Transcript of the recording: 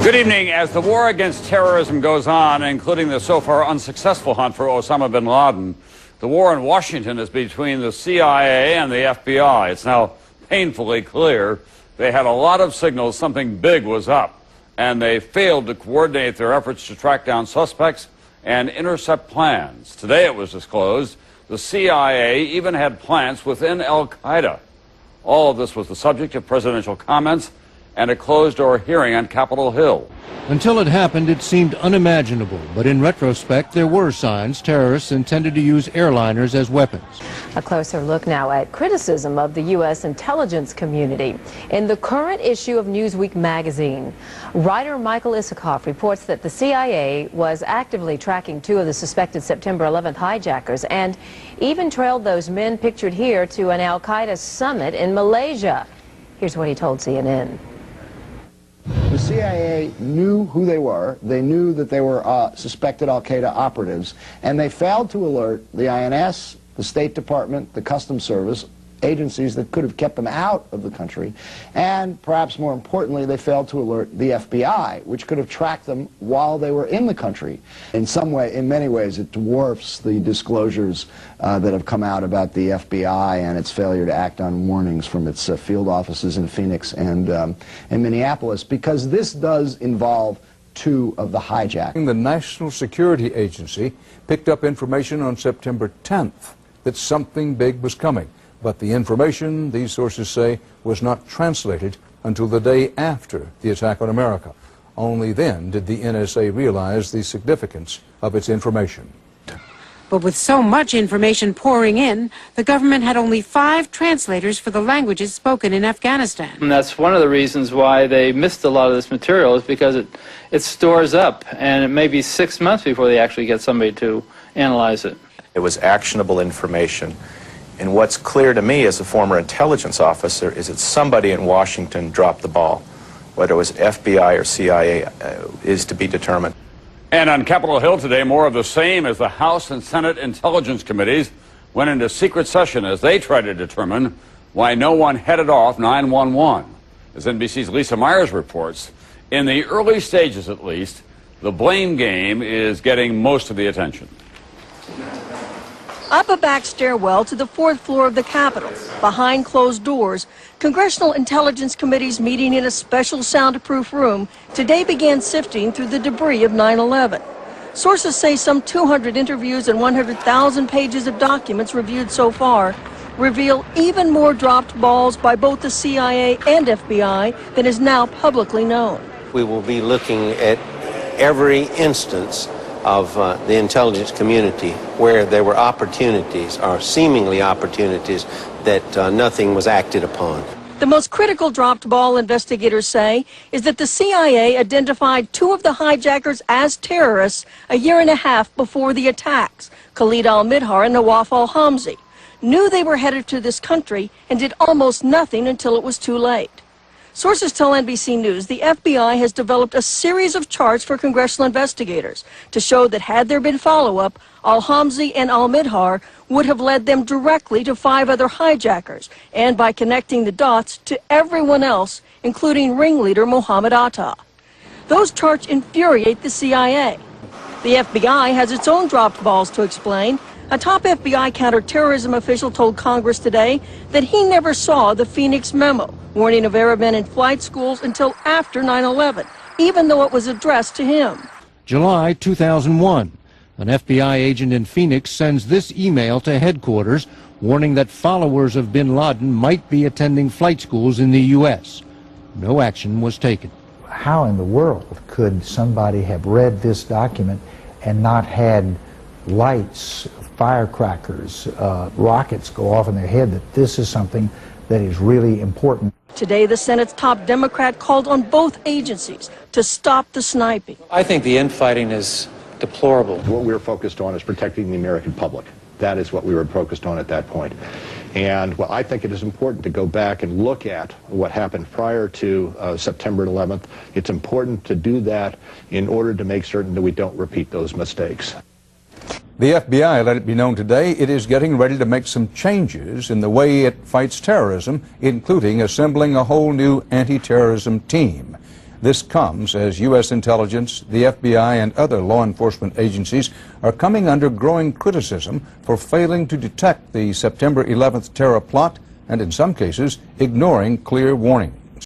Good evening. As the war against terrorism goes on, including the so far unsuccessful hunt for Osama bin Laden, the war in Washington is between the CIA and the FBI. It's now painfully clear they had a lot of signals something big was up, and they failed to coordinate their efforts to track down suspects and intercept plans. Today it was disclosed the CIA even had plants within Al-Qaeda. All of this was the subject of presidential comments and a closed-door hearing on Capitol Hill. Until it happened, it seemed unimaginable, but in retrospect, there were signs terrorists intended to use airliners as weapons. A closer look now at criticism of the U.S. intelligence community. In the current issue of Newsweek magazine, writer Michael Isikoff reports that the CIA was actively tracking two of the suspected September 11th hijackers and even trailed those men pictured here to an Al-Qaeda summit in Malaysia. Here's what he told CNN. The CIA knew who they were. They knew that they were suspected al-Qaeda operatives, and they failed to alert the INS, the State Department, the Customs Service, agencies that could have kept them out of the country, and perhaps more importantly, they failed to alert the FBI, which could have tracked them while they were in the country. In many ways, it dwarfs the disclosures that have come out about the FBI and its failure to act on warnings from its field offices in Phoenix and in Minneapolis, because this does involve two of the hijackers. The National Security Agency picked up information on September 10th that something big was coming. But the information, these sources say, was not translated until the day after the attack on America. Only then did the NSA realize the significance of its information. But with so much information pouring in, the government had only 5 translators for the languages spoken in Afghanistan. And that's one of the reasons why they missed a lot of this material, is because it stores up, and it may be 6 months before they actually get somebody to analyze it. It was actionable information. And what's clear to me as a former intelligence officer is that somebody in Washington dropped the ball. Whether it was FBI or CIA is to be determined. And on Capitol Hill today, more of the same as the House and Senate Intelligence Committees went into secret session as they tried to determine why no one headed off 911. As NBC's Lisa Myers reports, in the early stages at least, the blame game is getting most of the attention. Up a back stairwell to the 4th floor of the Capitol, behind closed doors, Congressional Intelligence Committees meeting in a special soundproof room today began sifting through the debris of 9/11. Sources say some 200 interviews and 100,000 pages of documents reviewed so far reveal even more dropped balls by both the CIA and FBI than is now publicly known. We will be looking at every instance of the intelligence community where there were opportunities, or seemingly opportunities, that nothing was acted upon. The most critical dropped ball, investigators say, is that the CIA identified 2 of the hijackers as terrorists a year and a half before the attacks, Khalid al-Midhar and Nawaf al-Hamzi, knew they were headed to this country and did almost nothing until it was too late. Sources tell NBC News the FBI has developed a series of charts for congressional investigators to show that had there been follow-up, al-Hamzi and al-Midhar would have led them directly to 5 other hijackers, and by connecting the dots to everyone else, including ringleader Mohammed Atta. Those charts infuriate the CIA. The FBI has its own dropped balls to explain. A top FBI counterterrorism official told Congress today that he never saw the Phoenix memo warning of Arab men in flight schools until after 9/11, even though it was addressed to him. July 2001. An FBI agent in Phoenix sends this email to headquarters warning that followers of bin Laden might be attending flight schools in the U.S. No action was taken. How in the world could somebody have read this document and not had lights, firecrackers, rockets go off in their head that this is something that is really important? Today, the Senate's top Democrat called on both agencies to stop the sniping. I think the infighting is deplorable. What we were focused on is protecting the American public. That is what we were focused on at that point. And well, I think it is important to go back and look at what happened prior to September 11th. It's important to do that in order to make certain that we don't repeat those mistakes. The FBI let it be known today it is getting ready to make some changes in the way it fights terrorism, including assembling a whole new anti-terrorism team. This comes as U.S. intelligence, the FBI, and other law enforcement agencies are coming under growing criticism for failing to detect the September 11th terror plot and, in some cases, ignoring clear warning.